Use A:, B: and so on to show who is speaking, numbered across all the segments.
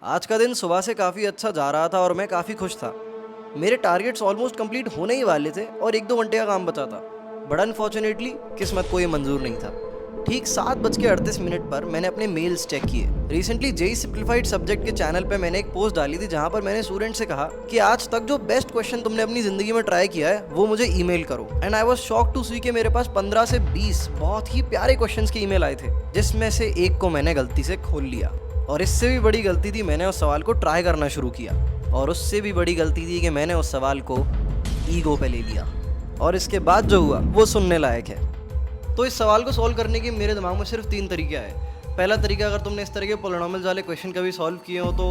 A: आज का दिन सुबह से काफ़ी अच्छा जा रहा था और मैं काफ़ी खुश था। मेरे टारगेट्स ऑलमोस्ट कंप्लीट होने ही वाले थे और 1-2 घंटे का काम बचा था। बट अनफॉर्चुनेटली किस्मत को ये मंजूर नहीं था। ठीक 7:38 पर मैंने अपने मेल्स चेक किए। रिसेंटली जेई सिंप्लीफाइड सब्जेक्ट के चैनल पे मैंने एक पोस्ट डाली थी जहाँ पर मैंने स्टूडेंट से कहा कि आज तक जो बेस्ट क्वेश्चन तुमने अपनी ज़िंदगी में ट्राई किया है वो मुझे ईमेल करो। And I was shocked to see कि मेरे पास 15 से 20 बहुत ही प्यारे क्वेश्चंस के ईमेल आए थे, जिसमें से एक को मैंने गलती से खोल लिया। और इससे भी बड़ी गलती थी मैंने उस सवाल को ट्राई करना शुरू किया, और उससे भी बड़ी गलती थी कि मैंने उस सवाल को ईगो पे ले लिया। और इसके बाद जो हुआ वो सुनने लायक है। तो इस सवाल को सॉल्व करने के मेरे दिमाग में सिर्फ 3 तरीके आए। पहला तरीका, अगर तुमने इस तरह के पोलिनोमियल्स वाले क्वेश्चन कभी सॉल्व किए हो तो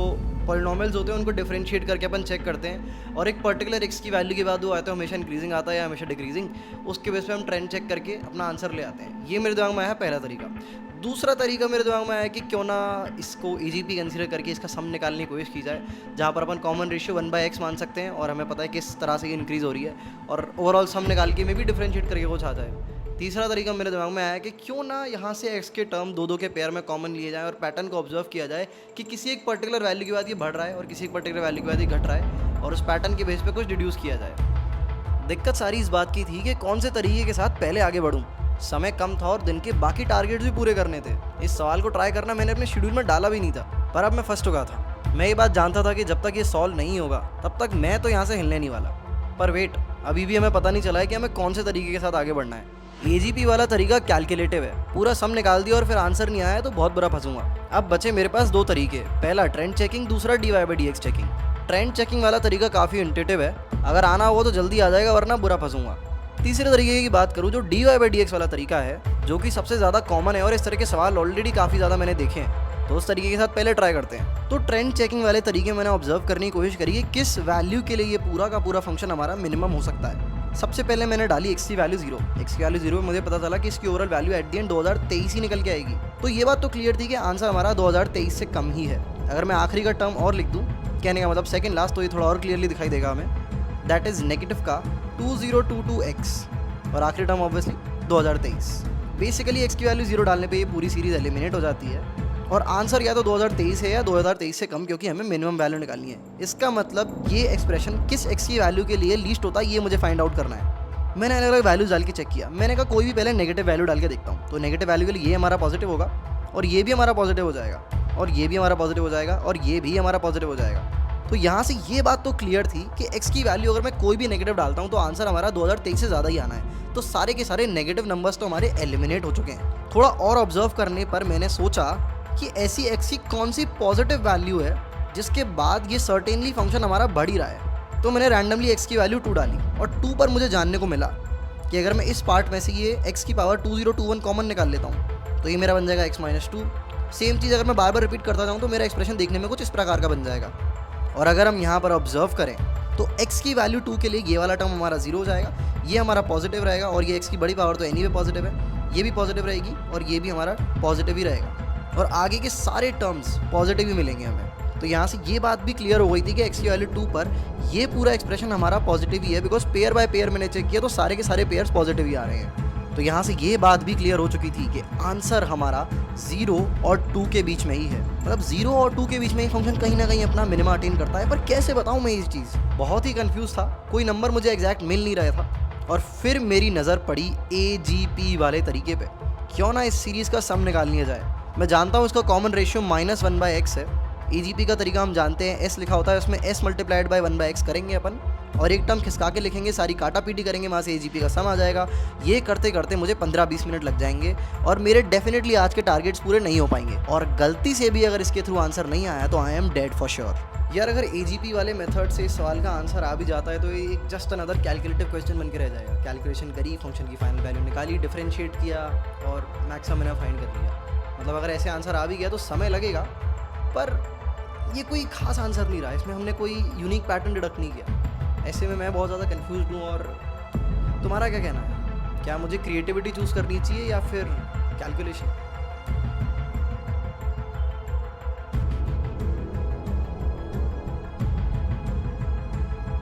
A: पोलिनोमियल्स होते हैं उनको डिफरेंशिएट करके अपन चेक करते हैं और एक पर्टिकुलर एक्स की वैल्यू के बाद वो आते हैं हमेशा इंक्रीजिंग आता है या हमेशा डिक्रीजिंग, उसके बेस पे हम ट्रेंड चेक करके अपना आंसर ले आते हैं। ये मेरे दिमाग में आया पहला तरीका। दूसरा तरीका मेरे दिमाग में आया कि क्यों ना इसको ईजीपी कंसीडर करके इसका सम निकालने की कोशिश की जाए, जहाँ पर अपन कॉमन रेशियो 1/x मान सकते हैं और हमें पता है किस तरह से ये इंक्रीज़ हो रही है, और ओवरऑल सम निकाल के में भी डिफरेंशिएट करके कुछ आ जाए। तीसरा तरीका मेरे दिमाग में आया कि क्यों ना यहाँ से एक्स के टर्म दो के पेयर में कॉमन लिए जाए और पैटर्न को ऑब्जर्व किया जाए कि किसी एक पर्टिकुलर वैल्यू के बाद ये बढ़ रहा है और किसी एक पर्टिकुलर वैल्यू के बाद ये घट रहा है, और उस पैटर्न के बेस पे कुछ डिड्यूस किया जाए। दिक्कत सारी इस बात की थी कि कौन से तरीके के साथ पहले आगे बढ़ूँ। समय कम था और दिन के बाकी टारगेट्स भी पूरे करने थे। इस सवाल को ट्राई करना मैंने अपने शेड्यूल में डाला भी नहीं था, पर अब मैं फंस चुका था। मैं ये बात जानता था कि जब तक ये सॉल्व नहीं होगा तब तक मैं तो यहाँ से हिलने नहीं वाला। पर वेट, अभी भी हमें पता नहीं चला है कि हमें कौन से तरीके के साथ आगे बढ़ना है। एजीपी वाला तरीका कैलकुलेटिव है, पूरा सम निकाल दिया और फिर आंसर नहीं आया तो बहुत बुरा फंसूंगा। अब बचे मेरे पास 2 तरीके, पहला ट्रेंड चेकिंग, दूसरा dy/dx चेकिंग। ट्रेंड चेकिंग वाला तरीका काफ़ी इंट्यूटिव है, अगर आना हो तो जल्दी आ जाएगा वरना बुरा फंसूंगा। तीसरे तरीके की बात करूँ जो dy/dx वाला तरीका है, जो कि सबसे ज़्यादा कॉमन है और इस तरह के सवाल ऑलरेडी काफ़ी ज़्यादा मैंने देखे हैं, तो उस तरीके के साथ पहले ट्राई करते हैं। तो ट्रेंड चेकिंग वाले तरीके मैंने ऑब्जर्व करने की कोशिश करी कि किस वैल्यू के लिए ये पूरा का पूरा फंक्शन हमारा मिनिमम हो सकता है। सबसे पहले मैंने डाली x की वैल्यू 0। x की वैल्यू 0 मुझे पता चला कि इसकी overall value at the end 2023 ही निकल के आएगी। तो ये बात तो क्लियर थी कि आंसर हमारा 2023 से कम ही है। अगर मैं आखिरी का टर्म और लिख दूँ, कहने का मतलब सेकंड लास्ट, तो ये थोड़ा और क्लियरली दिखाई देगा हमें। दैट इज नेगेटिव का 2022x और आखिरी टर्म ऑब्वियसली 2023। बेसिकली x की वैल्यू 0 डालने पे ये पूरी सीरीज एलिमिनेट हो जाती है और आंसर या तो 2023 है या 2023 से कम, क्योंकि हमें मिनिमम वैल्यू निकालनी है। इसका मतलब ये एक्सप्रेशन किस x की वैल्यू के लिए लीस्ट होता है ये मुझे फाइंड आउट करना है। मैंने अलग अलग वैल्यूज डाल के चेक किया। मैंने कहा कोई भी पहले नेगेटिव वैल्यू डाल के देखता हूँ, तो नेगेटिव वैल्यू के लिए ये हमारा पॉजिटिव होगा और ये भी हमारा पॉजिटिव हो जाएगा और ये भी हमारा पॉजिटिव हो जाएगा और ये भी हमारा पॉजिटिव हो जाएगा। तो यहाँ से ये बात तो क्लियर थी कि x की वैल्यू अगर मैं कोई भी नेगेटिव डालता हूँ तो आंसर हमारा 2023 से ज़्यादा ही आना है। तो सारे के सारे नेगेटिव नंबर्स तो हमारे एलिमिनेट हो चुके हैं। थोड़ा और ऑब्जर्व करने पर मैंने सोचा कि ऐसी x की कौन सी पॉजिटिव वैल्यू है जिसके बाद ये सर्टेनली फंक्शन हमारा बढ़ ही रहा है। तो मैंने रैंडमली x की वैल्यू 2 डाली और 2 पर मुझे जानने को मिला कि अगर मैं इस पार्ट में से ये x की पावर 2021 कॉमन निकाल लेता हूँ तो ये मेरा बन जाएगा x-2। सेम चीज़ अगर मैं बार बार रिपीट करता जाऊँ तो मेरा एक्सप्रेशन देखने में कुछ इस प्रकार का बन जाएगा। और अगर हम यहाँ पर ऑब्जर्व करें तो x की वैल्यू 2 के लिए ये वाला टर्म हमारा 0 हो जाएगा, ये हमारा पॉजिटिव रहेगा और ये x की बड़ी पावर तो एनीवे पॉजिटिव है, ये भी पॉजिटिव रहेगी और ये भी हमारा पॉजिटिव ही रहेगा और आगे के सारे टर्म्स पॉजिटिव ही मिलेंगे हमें। तो यहाँ से ये बात भी क्लियर हो गई थी कि x की वैल्यू 2 पर ये पूरा एक्सप्रेशन हमारा पॉजिटिव ही है, बिकॉज पेयर बाय पेयर मैंने चेक किया तो सारे के सारे पेयर्स पॉजिटिव ही आ रहे हैं। तो यहाँ से ये बात भी क्लियर हो चुकी थी कि आंसर हमारा 0 और 2 के बीच में ही है। मतलब 0 और 2 के बीच में ही फंक्शन कहीं ना कहीं अपना मिनिमम अटेन करता है। पर कैसे बताऊँ मैं ये चीज़, बहुत ही कंफ्यूज था, कोई नंबर मुझे एग्जैक्ट मिल नहीं रहा था। और फिर मेरी नज़र पड़ी AGP वाले तरीके पे। क्यों ना इस सीरीज़ का सम निकाल लिया जाए। मैं जानता हूँ इसका कॉमन रेशियो -1/x है। AGP का तरीका हम जानते हैं, s लिखा होता है, उसमें s मल्टीप्लाइड बाय 1/x करेंगे अपन और एक टर्म खिसका के लिखेंगे, सारी काटा पीटी करेंगे, वहाँ से AGP का सम आ जाएगा। ये करते करते मुझे 15-20 मिनट लग जाएंगे और मेरे डेफिनेटली आज के टारगेट्स पूरे नहीं हो पाएंगे। और गलती से भी अगर इसके थ्रू आंसर नहीं आया तो I am dead for sure. यार अगर AGP वाले मेथड से इस सवाल का आंसर आ भी जाता है तो ये एक जस्ट अनदर कैलकुलेटिव क्वेश्चन बन के रह जाएगा। कैलकुलेशन करी, फंक्शन की फाइनल वैल्यू निकाली, डिफरेंशिएट किया और मैक्सिमम मैंने फाइंड कर लिया। मतलब अगर ऐसे आंसर आ भी गया तो समय लगेगा, पर ये कोई खास आंसर नहीं रहा, इसमें हमने कोई यूनिक पैटर्न डिडक्ट नहीं किया। ऐसे में मैं बहुत ज़्यादा कंफ्यूज हूँ। और तुम्हारा क्या कहना है, क्या मुझे क्रिएटिविटी चूज़ करनी चाहिए या फिर calculation?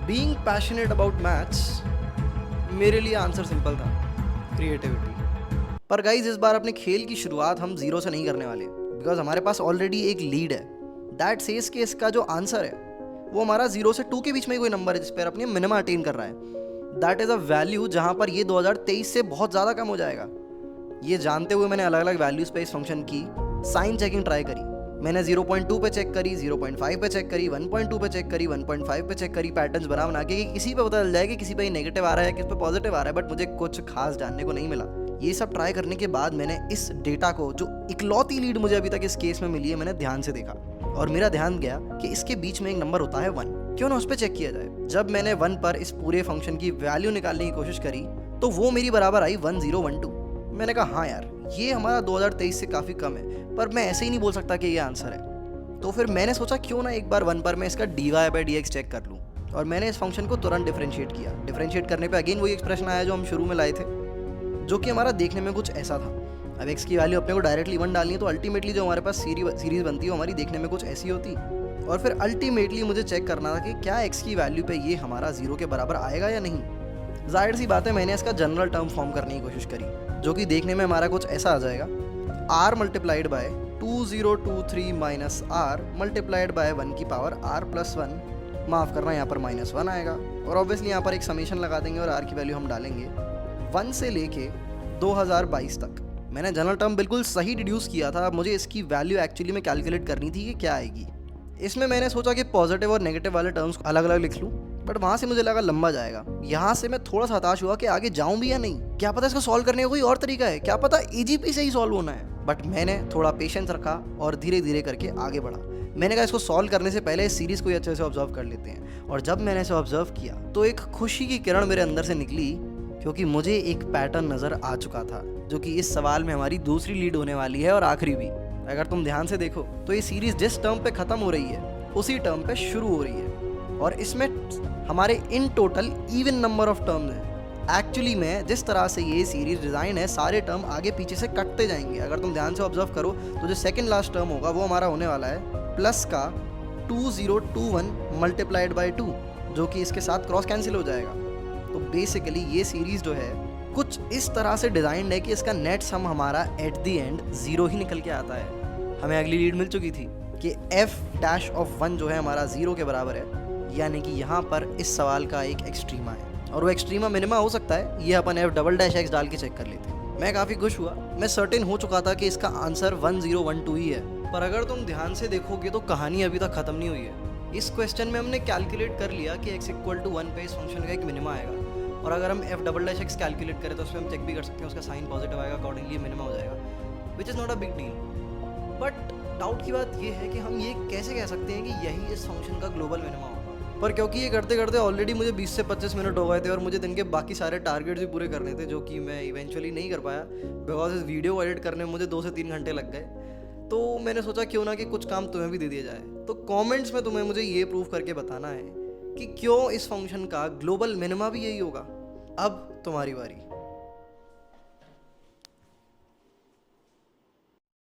A: Being passionate about maths, मेरे लिए आंसर सिंपल था, क्रिएटिविटी। पर गाइज इस बार अपने खेल की शुरुआत हम 0 से नहीं करने वाले, बिकॉज हमारे पास ऑलरेडी एक लीड है। दैट सेज कि इसका जो आंसर है वो हमारा 0 से 2 के बीच में कोई नंबर है जिस पर अपनी मिनिमा अटेन कर रहा है। दैट इज़ अ वैल्यू जहाँ पर ये 2023 से बहुत ज़्यादा कम हो जाएगा। ये जानते हुए मैंने अलग अलग वैल्यूज़ पे इस फंक्शन की साइन चेकिंग ट्राई करी। मैंने 0.2 पे चेक करी, 0.5 पे चेक करी, 1.2 पे चेक करी, 1.5 पे चेक करी, पैटर्न्स बना के कि किसी पे पता चल जाए कि किसी पे नेगेटिव आ रहा है, किस पे पॉजिटिव आ रहा है, बट मुझे कुछ खास जानने को नहीं मिला। ये सब ट्राई करने के बाद मैंने इस डेटा को, जो इकलौती लीड मुझे अभी तक इस केस में मिली है, मैंने ध्यान से देखा और मेरा ध्यान गया कि इसके बीच में एक नंबर होता है 1, क्यों ना उस पर चेक किया जाए। जब मैंने 1 पर इस पूरे फंक्शन की वैल्यू निकालने की कोशिश करी तो वो मेरी बराबर आई 1012। मैंने कहा हाँ यार, ये हमारा 2023 से काफ़ी कम है, पर मैं ऐसे ही नहीं बोल सकता कि ये आंसर है। तो फिर मैंने सोचा क्यों ना एक बार 1 पर मैं इसका dy/dx चेक कर लूँ, और मैंने इस फंक्शन को तुरंत डिफरेंशिएट किया। डिफरेंशिएट करने पे अगेन वही एक्सप्रेशन आया जो हम शुरू में लाए थे, जो कि हमारा देखने में कुछ ऐसा था। अब x की वैल्यू अपने को डायरेक्टली 1 डालनी है, तो अल्टीमेटली जो हमारे पास सीरीज बनती है हमारी देखने में कुछ ऐसी होती। और फिर अल्टीमेटली मुझे चेक करना था कि क्या x की वैल्यू पे ये हमारा 0 के बराबर आएगा या नहीं। जाहिर सी बात है, मैंने इसका जनरल टर्म फॉर्म करने की कोशिश करी, जो कि देखने में हमारा कुछ ऐसा आ जाएगा, r multiplied by 2023 minus r multiplied by 1 की पावर r प्लस 1, माफ़ करना यहाँ पर -1 आएगा। और ऑब्वियसली यहाँ पर एक समीशन लगा देंगे और r की वैल्यू हम डालेंगे 1 से लेके 2022 तक। मैंने जनरल टर्म बिल्कुल सही डिड्यूस किया था। अब मुझे इसकी वैल्यू एक्चुअली में कैलकुलेट करनी थी कि क्या आएगी। इसमें मैंने सोचा कि पॉजिटिव और नेगेटिव वाले टर्म्स अलग अलग लिख लूँ, बट वहाँ से मुझे लगा लंबा जाएगा। यहाँ से मैं थोड़ा सा हताश हुआ कि आगे जाऊँ भी या नहीं। क्या पता इसको सॉल्व करने का कोई और तरीका है, क्या पता AGP से ही सॉल्व होना है। बट मैंने थोड़ा पेशेंस रखा और धीरे धीरे करके आगे बढ़ा। मैंने कहा इसको सॉल्व करने से पहले इस सीरीज़ को अच्छे से ऑब्जर्व कर लेते हैं। और जब मैंने इसे ऑब्जर्व किया तो एक खुशी की किरण मेरे अंदर से निकली, क्योंकि मुझे एक पैटर्न नज़र आ चुका था, जो कि इस सवाल में हमारी दूसरी लीड होने वाली है और आखिरी भी। अगर तुम ध्यान से देखो तो ये सीरीज़ जिस टर्म पे ख़त्म हो रही है उसी टर्म पे शुरू हो रही है, और इसमें हमारे in total even number of terms हैं। एक्चुअली में जिस तरह से ये सीरीज डिज़ाइन है, सारे टर्म आगे पीछे से कटते जाएंगे। अगर तुम ध्यान से ऑब्जर्व करो तो जो सेकंड लास्ट टर्म होगा वो हमारा होने वाला है प्लस का 2021 मल्टीप्लाइड बाय 2, जो कि इसके साथ क्रॉस कैंसिल हो जाएगा। तो बेसिकली ये सीरीज़ जो है कुछ इस तरह से डिज़ाइंड है कि इसका नेट सम हमारा एट द एंड 0 ही निकल के आता है। हमें अगली लीड मिल चुकी थी कि f'(1) जो है हमारा 0 के बराबर है, यानी कि यहाँ पर इस सवाल का एक एक्सट्रीमा है, और वो एक्सट्रीमा मिनिमा हो सकता है। ये अपन f'(x) डाल के चेक कर लेते हैं। मैं काफ़ी खुश हुआ। मैं सर्टेन हो चुका था कि इसका आंसर 1012 ही है। पर अगर तुम ध्यान से देखोगे तो कहानी अभी तक ख़त्म नहीं हुई है। इस क्वेश्चन में हमने कैलकुलेट कर लिया कि x = 1 पे इस फंक्शन का एक मिनिमा आएगा, और अगर हम f'(x) कैलकुलेट करें तो उसमें हम चेक भी कर सकते हैं, उसका साइन पॉजिटिव आएगा, अकॉर्डिंगली मिनिमा हो जाएगा, which is not a big deal. But doubt की बात ये है कि हम ये कैसे कह सकते हैं कि यही इस फंक्शन का ग्लोबल मिनिमा होगा। पर क्योंकि ये करते करते ऑलरेडी मुझे 20 से 25 मिनट हो गए थे और मुझे दिन के बाकी सारे टारगेट्स भी पूरे करने थे, जो कि मैं इवेंचुअली नहीं कर पाया बिकॉज इस वीडियो को एडिट करने में मुझे 2 से 3 घंटे लग गए। तो मैंने सोचा क्यों ना कि कुछ काम तुम्हें भी दे दिया जाए। तो कमेंट्स में तुम्हें मुझे ये प्रूव करके बताना है कि क्यों इस फंक्शन का ग्लोबल मिनिमा भी यही होगा। अब तुम्हारी बारी।